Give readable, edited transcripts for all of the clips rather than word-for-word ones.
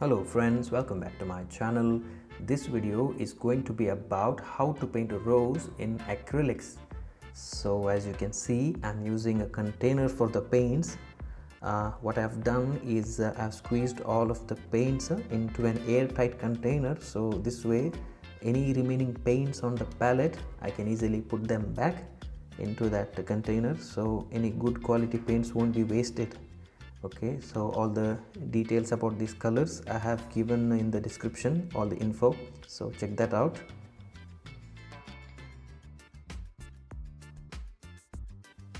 Hello friends, welcome back to my channel. This video is going to be about how to paint a rose in acrylics. So as you can see, I'm using a container for the paints. What I've done is I've squeezed all of the paints into an airtight container, so this way any remaining paints on the palette I can easily put them back into that container, so any good quality paints won't be wasted. Okay, so all the details about these colors I have given in the description, all the info, so check that out.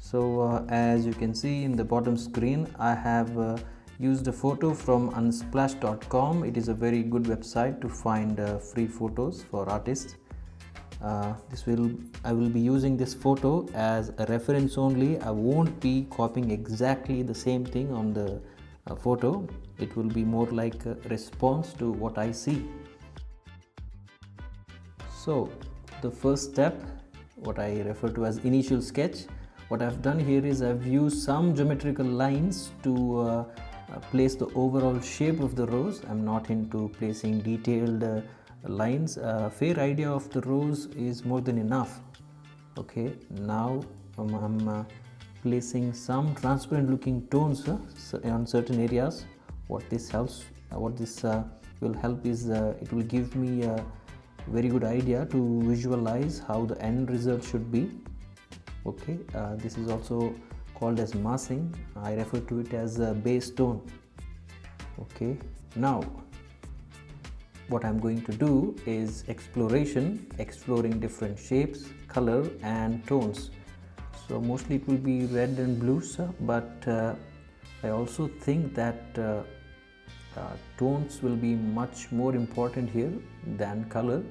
So as you can see in the bottom screen, I have used a photo from unsplash.com. It is a very good website to find free photos for artists. I will be using this photo as a reference only. I won't be copying exactly the same thing on the photo. It will be more like a response to what I see. So the first step, what I refer to as initial sketch, what I've done here is I've used some geometrical lines to place the overall shape of the rose. I'm not into placing detailed lines. A fair idea of the rose is more than enough. Okay, now I'm placing some transparent looking tones on certain areas. What this will help is it will give me a very good idea to visualize how the end result should be. Okay, this is also called as massing. I refer to it as a base tone. Okay, now what I'm going to do is exploring different shapes, color and tones. So mostly it will be red and blues, but I also think that tones will be much more important here than color.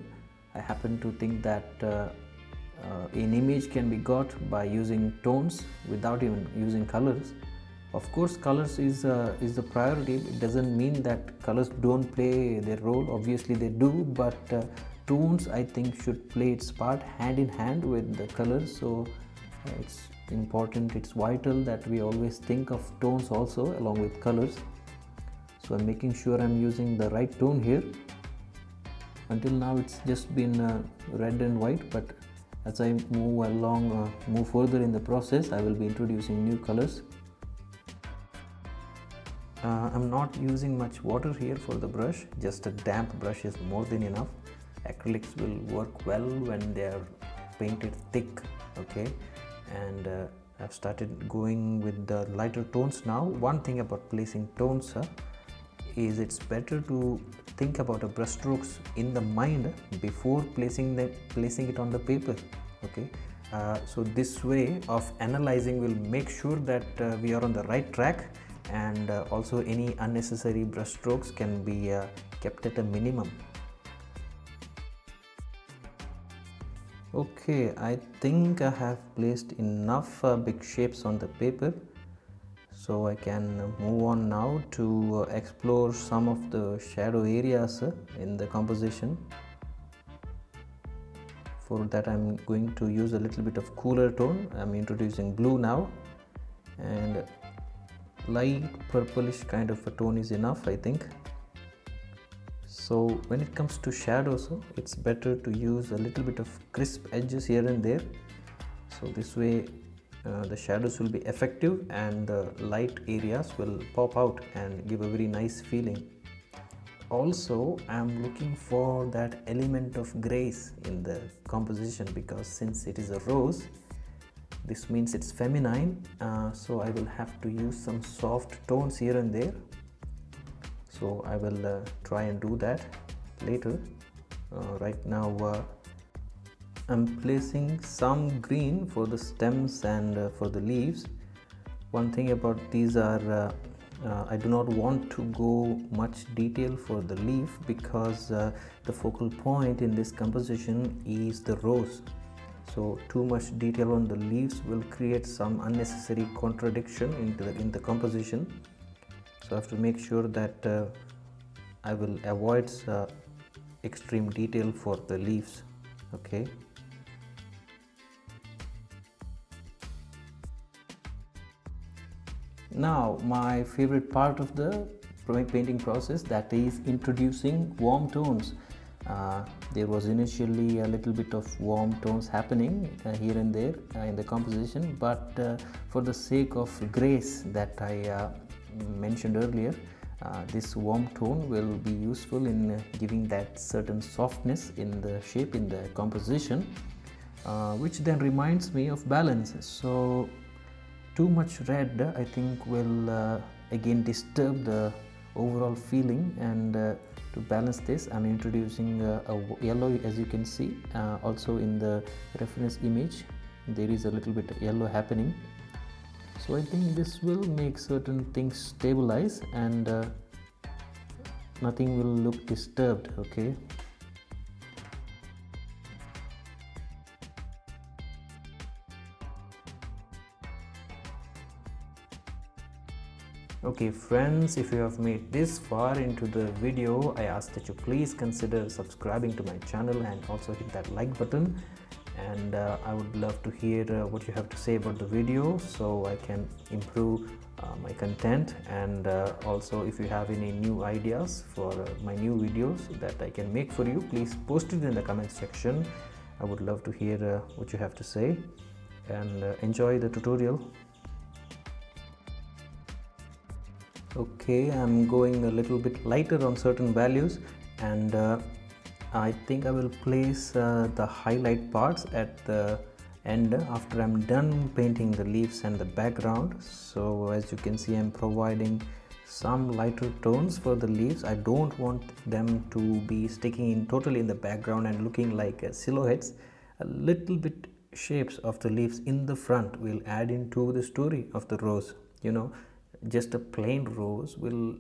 I happen to think that an image can be got by using tones without even using colors. Of course, colors is the priority. It doesn't mean that colors don't play their role. Obviously they do, but tones I think should play its part hand in hand with the colors. So it's important, it's vital that we always think of tones also along with colors. So I'm making sure I'm using the right tone here. Until now it's just been red and white, but as I move further in the process, I will be introducing new colors. I'm not using much water here for the brush, just a damp brush is more than enough. Acrylics will work well when they are painted thick, okay? And I've started going with the lighter tones now. One thing about placing tones is it's better to think about a brushstrokes in the mind before placing it on the paper. Okay, so this way of analyzing will make sure that we are on the right track, and also any unnecessary brushstrokes can be kept at a minimum. Okay, I think I have placed enough big shapes on the paper, so I can move on now to explore some of the shadow areas in the composition. For that I'm going to use a little bit of cooler tone. I'm introducing blue now, and light purplish kind of a tone is enough, I think. So when it comes to shadows, it's better to use a little bit of crisp edges here and there, so this way the shadows will be effective and the light areas will pop out and give a very nice feeling. Also, I'm looking for that element of grace in the composition, because since it is a rose, this means it's feminine, so I will have to use some soft tones here and there. So I will try and do that later. Right now I'm placing some green for the stems and for the leaves. One thing about these are I do not want to go much detail for the leaf, because the focal point in this composition is the rose. So too much detail on the leaves will create some unnecessary contradiction in the composition. So I have to make sure that I will avoid extreme detail for the leaves. Okay. Now my favorite part of the painting process, that is introducing warm tones. There was initially a little bit of warm tones happening here and there in the composition, but for the sake of grace that I mentioned earlier, this warm tone will be useful in giving that certain softness in the shape, in the composition, which then reminds me of balance. So too much red, I think, will again disturb the overall feeling, and to balance this, I'm introducing a yellow. As you can see, also in the reference image, there is a little bit of yellow happening. So I think this will make certain things stabilize, and nothing will look disturbed. Okay. Okay friends, if you have made this far into the video, I ask that you please consider subscribing to my channel and also hit that like button. And I would love to hear what you have to say about the video, so I can improve my content. And also, if you have any new ideas for my new videos that I can make for you, please post it in the comment section. I would love to hear what you have to say, and enjoy the tutorial. Okay, I'm going a little bit lighter on certain values, and I think I will place the highlight parts at the end after I'm done painting the leaves and the background. So as you can see, I'm providing some lighter tones for the leaves. I don't want them to be sticking in totally in the background and looking like silhouettes. A little bit shapes of the leaves in the front will add into the story of the rose. You know, just a plain rose will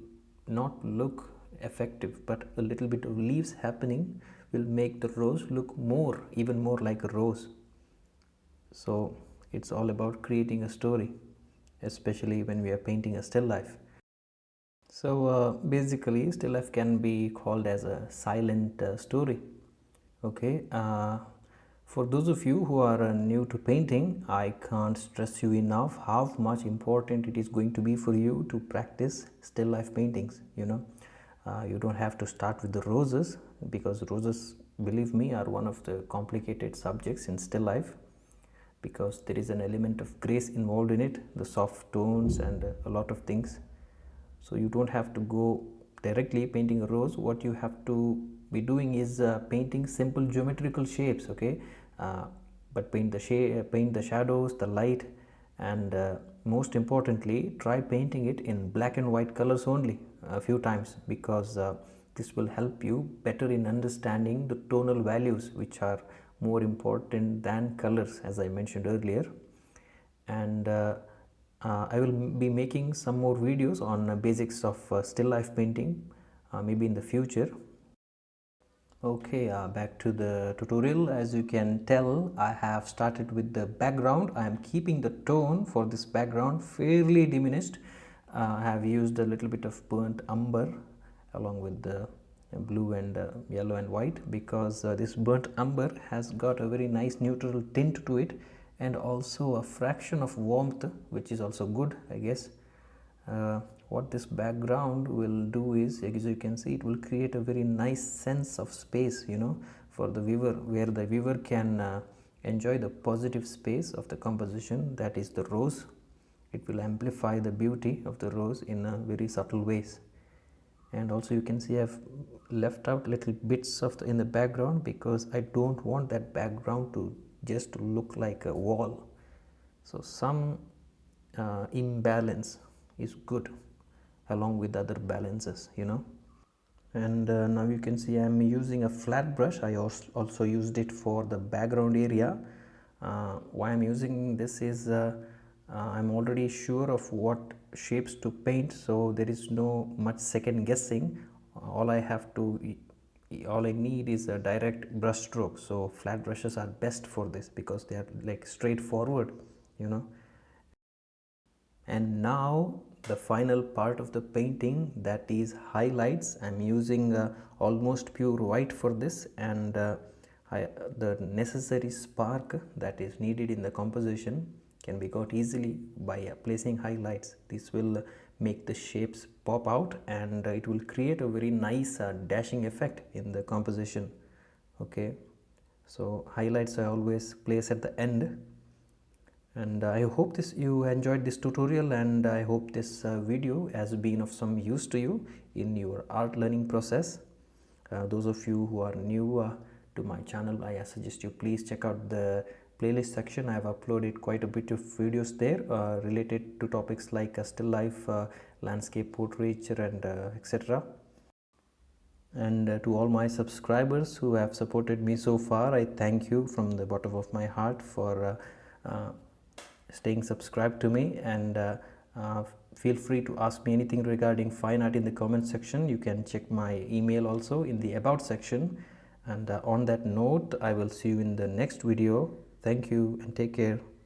not look effective, but a little bit of leaves happening will make the rose look even more like a rose. So it's all about creating a story, especially when we are painting a still life. So basically, still life can be called as a silent story. Okay, for those of you who are new to painting, I can't stress you enough how much important it is going to be for you to practice still life paintings. You don't have to start with the roses, because roses, believe me, are one of the complicated subjects in still life, because there is an element of grace involved in it, the soft tones and a lot of things. So you don't have to go directly painting a rose. What you have to be doing is painting simple geometrical shapes. Okay, but paint the shadows, the light, and most importantly, try painting it in black and white colors only a few times, because this will help you better in understanding the tonal values, which are more important than colors, as I mentioned earlier. And I will be making some more videos on basics of still life painting, maybe in the future. Okay, back to the tutorial. As you can tell, I have started with the background. I am keeping the tone for this background fairly diminished. I have used a little bit of burnt umber along with the blue and yellow and white, because this burnt umber has got a very nice neutral tint to it, and also a fraction of warmth, which is also good, I guess. What this background will do is, as you can see, it will create a very nice sense of space, for the viewer, where the viewer can enjoy the positive space of the composition, that is the rose. It will amplify the beauty of the rose in a very subtle ways. And also you can see I've left out little bits of in the background, because I don't want that background to just look like a wall. So some imbalance is good along with other balances, And now you can see I'm using a flat brush. I also used it for the background area. Why I'm using this is I'm already sure of what shapes to paint, so there is no much second guessing. All I need is a direct brush stroke. So flat brushes are best for this, because they are like straightforward, And now the final part of the painting, that is highlights. I'm using almost pure white for this, and the necessary spark that is needed in the composition can be got easily by placing highlights. This will make the shapes pop out, and it will create a very nice dashing effect in the composition. Okay, so highlights I always place at the end. And I hope this you enjoyed this tutorial, and I hope this video has been of some use to you in your art learning process. Those of you who are new to my channel, I suggest you please check out the playlist section. I have uploaded quite a bit of videos there related to topics like still life, landscape portraiture, and etc. And to all my subscribers who have supported me so far, I thank you from the bottom of my heart for staying subscribed to me. And feel free to ask me anything regarding fine art in the comment section. You can check my email also in the about section. And on that note, I will see you in the next video. Thank you and take care.